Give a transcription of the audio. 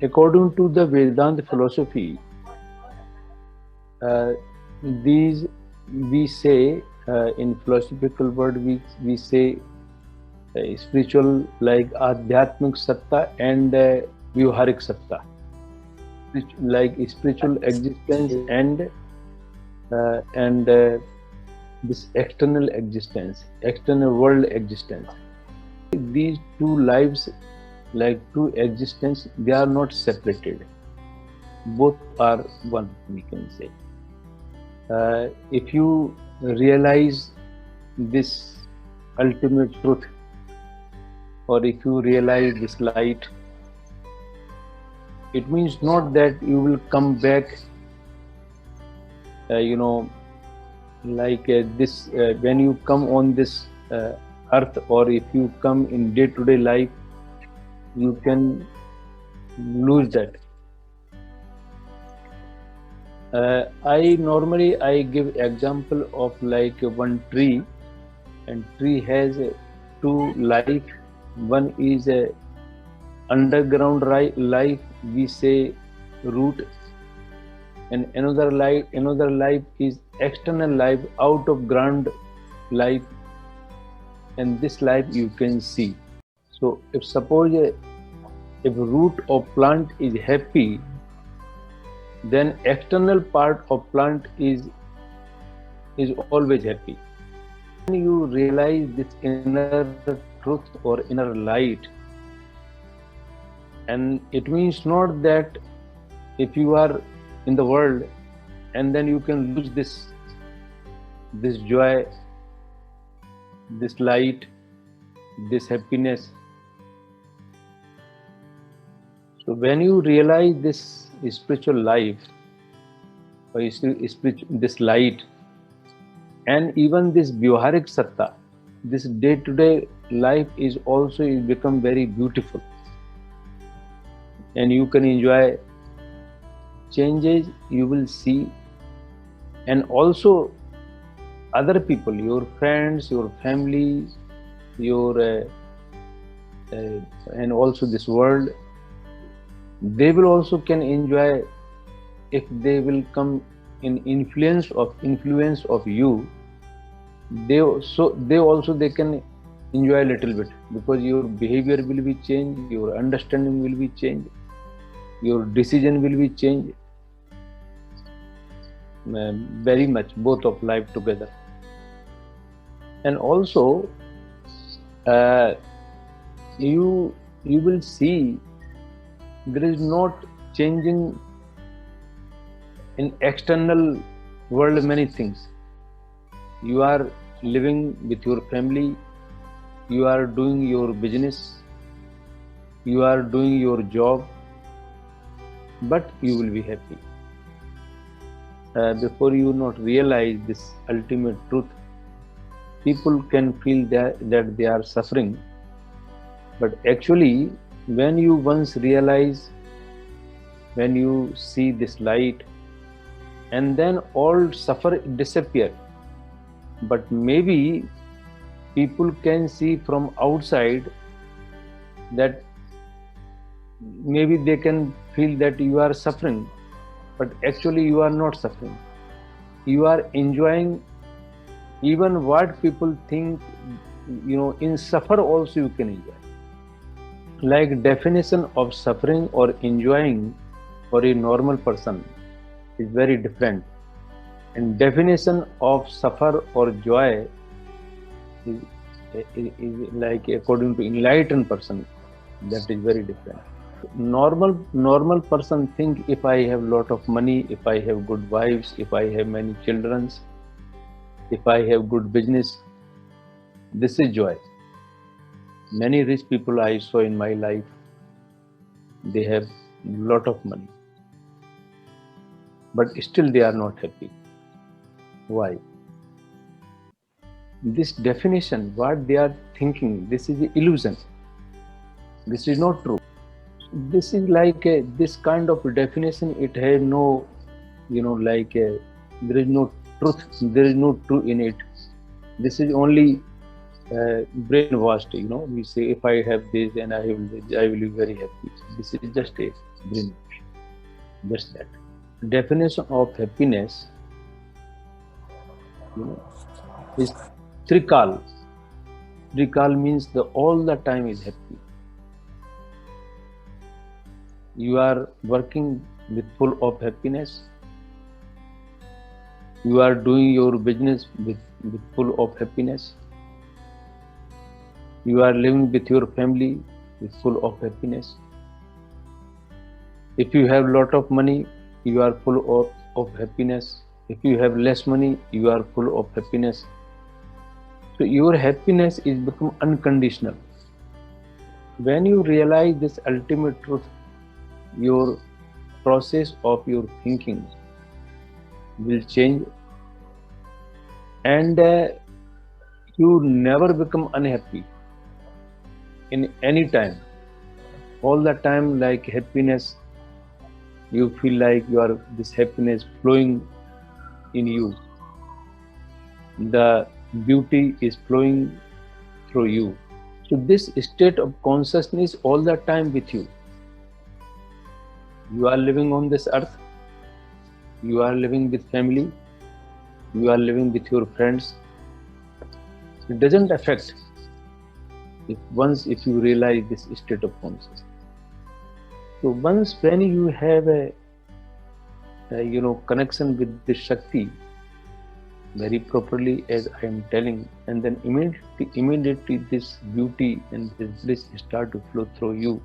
According to the Vedanta philosophy, uh, these we say in philosophical word we say spiritual like Adhyatmic Satta and Vyuharik Satta, like spiritual existence and this external existence, external world existence. These two lives, like two existence, they are not separated. Both are one, we can say. If you realize this ultimate truth, or if you realize this light, it means not that you will come back, you know, like this, when you come on this earth, or if you come in day-to-day life, you can lose that. I give example of like one tree, and tree has two life. One is a underground life, we say root, and another life is external life, out of ground life, and this life you can see. So if suppose if root of plant is happy, then external part of plant is always happy. When you realize this inner truth or inner light, and it means not that if you are in the world and then you can lose this joy, this light, this happiness. So when you realize this spiritual life, or this light, and even this Vyuharik Satta, this day-to-day life is also become very beautiful, and you can enjoy changes you will see, and also other people, your friends, your family, your and also this world, they will also can enjoy if they will come in influence of you. They can enjoy a little bit, because your behavior will be changed, your understanding will be changed, your decision will be changed, very much, both of life together. And also you will see there is not changing in external world many things. You are living with your family, you are doing your business, you are doing your job, but you will be happy. Before you not realize this ultimate truth, people can feel that they are suffering, but actually when you once realize, when you see this light, and then all suffer disappear. But maybe people can see from outside that maybe they can feel that you are suffering, but actually you are not suffering. You are enjoying even what people think, in suffer also you can enjoy. Like definition of suffering or enjoying for a normal person is very different, and definition of suffer or joy is like according to enlightened person, that is very different. Normal person think, if I have lot of money, if I have good wives, if I have many children, if I have good business, this is joy. Many rich people I saw in my life, they have lot of money, but still they are not happy. Why? This definition, what they are thinking, this is illusion. This is not true. This is like this kind of definition, it has no, there is no truth, there is no truth in it. This is only brainwashed. We say if I have this and I will be very happy. This is just a brainwash. Just that. Definition of happiness, you know, is trikal. Trikal means the all the time is happy. You are working with full of happiness. You are doing your business with full of happiness. You are living with your family with full of happiness. If you have lot of money, you are full of happiness. If you have less money, you are full of happiness. So your happiness is become unconditional. When you realize this ultimate truth, your process of your thinking will change, and you never become unhappy in any time. All the time, like happiness, you feel like you are this happiness flowing in you. The beauty is flowing through you. So this state of consciousness all the time with you. You are living on this earth. You are living with family. You are living with your friends. It doesn't affect if you realize this state of consciousness. So once when you have a connection with this Shakti very properly, as I am telling, and then immediately this beauty and this bliss start to flow through you.